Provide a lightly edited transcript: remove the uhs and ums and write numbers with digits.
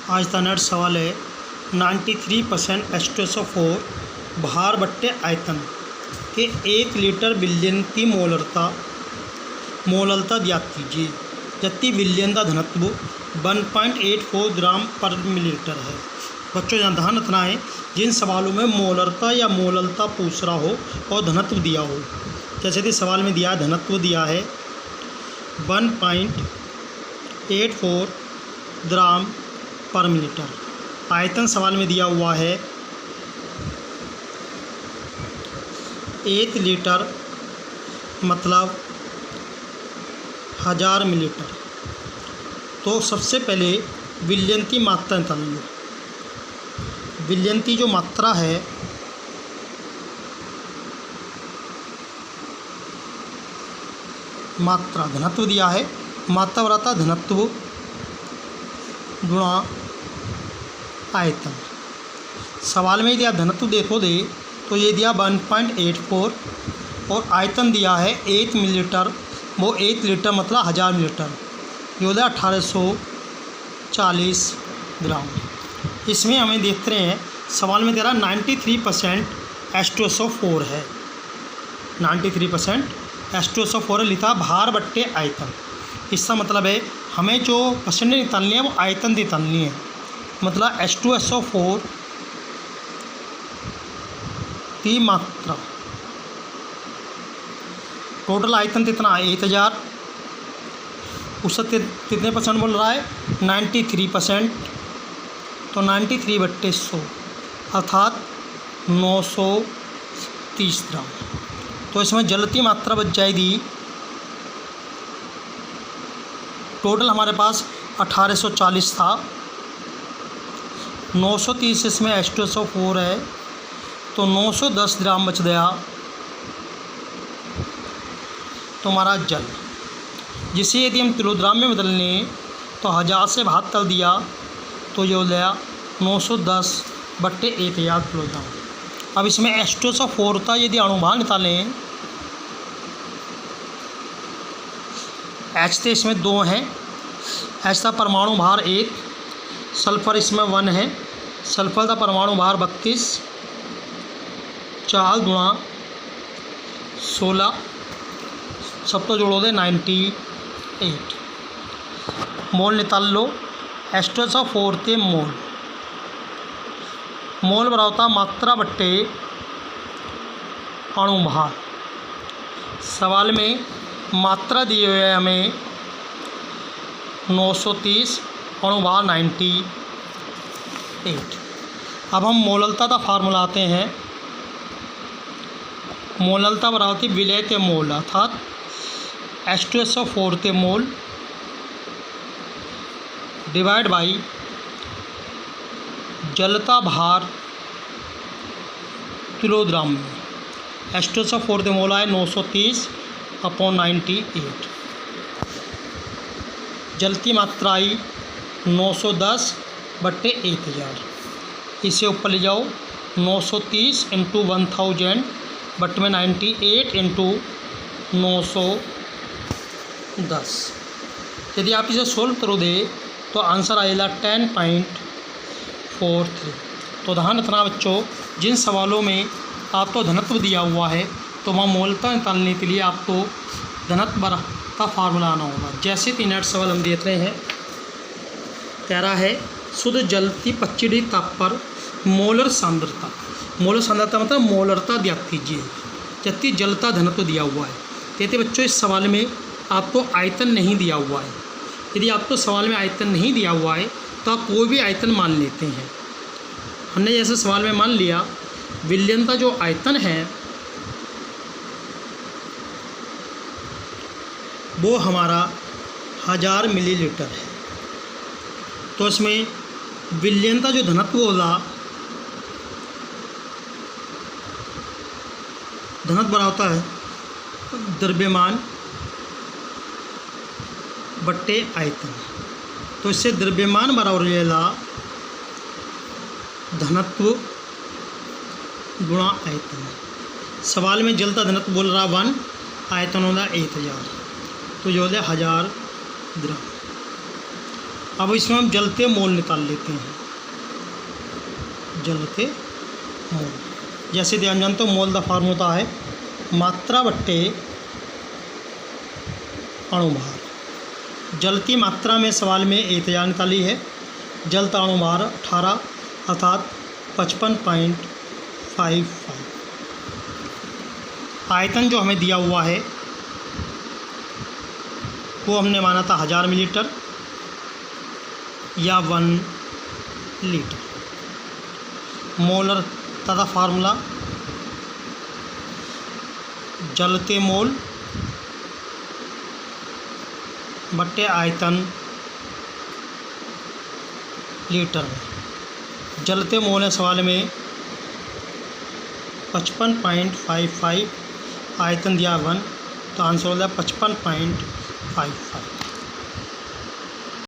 आज का नेक्स्ट सवाल है 93% H2SO4 भार बट्टे आयतन के 1 लीटर बिलियन की मोलरता ज्ञात कीजिए। जबकि बिलियन का घनत्व 1.84 ग्राम पर मिलीलीटर है। बच्चों यहाँ ध्यान रखना है, जिन सवालों में मोलरता या मोलरता पूछ रहा हो और घनत्व दिया हो, जैसे कि सवाल में दिया है घनत्व दिया है 1.84 ग्राम पर मिलीलीटर, आयतन सवाल में दिया हुआ है 1 लीटर मतलब 1000 मिलीलीटर। तो सबसे पहले बिलियन की मात्रा निकाल लो। बिलियन की जो मात्रा है मात्रा घनत्व दिया है, मात्रा बराबर घनत्व गुणा आयतन। सवाल में दिया घनत्व देखो दे तो ये दिया 1.84 और आयतन दिया है 1 मिलीलीटर, वो 1 लीटर मतलब 1000 मिलीलीटर, ये होता है 1840 ग्राम। इसमें हमें देख रहे हैं सवाल में दे रहा 93% H2SO4 है, 93% H2SO4 लिखा भार बट्टे आयतन। इसका मतलब है हमें जो परसेंटेज निकालनी है वो आयतन निकालनी है। मतलब H2SO4 की मात्रा, टोटल आयतन कितना है 1000, उससे कितने परसेंट बोल रहा है 93%, तो 93/100 अर्थात 930 ग्राम। तो इसमें जल की मात्रा बच जाएगी, टोटल हमारे पास 1840 था, 930 इसमें H2SO4 है तो 910 ग्राम बच गया तुम्हारा जल, जिसे यदि हम किलोग्राम में बदल लें तो 1000 से 72 दिया तो ये हो गया 910/1000 किलोग्राम। अब इसमें H2SO4 का यदि अणुभार निकालें, H तो इसमें 2 हैं, H का परमाणु भार 1, सल्फर इसमें 1 है, सल्फर का परमाणु भार 32, 4 गुणा 16 सब तो जोड़ो दे 98 मोल निकाल लो। H2SO4 के मोल बराबर मात्रा बट्टे अणुभार। सवाल में मात्रा दिए हुए है हमें 930, अणुभार 98। अब हम मोलरता का फार्मूला आते हैं। मोलरता बराबर थी विलय के मोल अर्थात H2SO4 के मोल डिवाइड बाई जलता भार किलोग्राम में। H2SO4 के मोल आए 930/98, जल की मात्रा आई 910/1000। इसे ऊपर ले जाओ 930 × 1000 बट में 98 × 910। यदि आप इसे सोल्व करो दे तो आंसर आएगा 10.43। तो ध्यान रखना बच्चों, जिन सवालों में आपको घनत्व दिया हुआ है तो वहाँ मोलता निकालने के लिए आपको घनत्व का फार्मूला आना होगा। जैसे कि नेक्स्ट सवाल हम देख रहे हैं, कह रहा है शुद्ध जल की 25 डिग्री ताप पर मोलर सांद्रता मतलब मोलरता ज्ञात कीजिए। जबकि जल का घनत्व दिया हुआ है। कहते बच्चों इस सवाल में आपको आयतन नहीं दिया हुआ है। यदि आपको सवाल में आयतन नहीं दिया हुआ है तो आप कोई भी आयतन मान लेते हैं। हमने जैसे सवाल में मान लिया बिलियन का जो आयतन है वो हमारा 1000 मिलीलीटर है। तो इसमें बिलियन का जो घनत्व होगा, घनत्व बड़ा होता है द्रव्यमान बट्टे आयतन। तो इससे द्रव्यमान बराबर हो जाएगा घनत्व गुणा आयतन। सवाल में जल का घनत्व बोल रहा 1, आयतन होगा 1000, तो ये हो गया 1000 ग्राम। अब इसमें हम जलते मोल निकाल लेते हैं। जलते मोल, जैसे ध्यान जानते हो मोल का फार्मूला होता है मात्रा बट्टे अणुभार। जलती मात्रा में सवाल में 1000 निकाली है, जलता अणुभार 18 अर्थात 55.55। आयतन जो हमें दिया हुआ है वो हमने माना था 1000 मिलीलीटर या 1 लीटर। मोलर तथा फार्मूला जलते मोल बट्टे आयतन लीटर में। जलते मोल है सवाल में 55.55, आयतन दिया 1, तो आंसर हो जाए 55.55।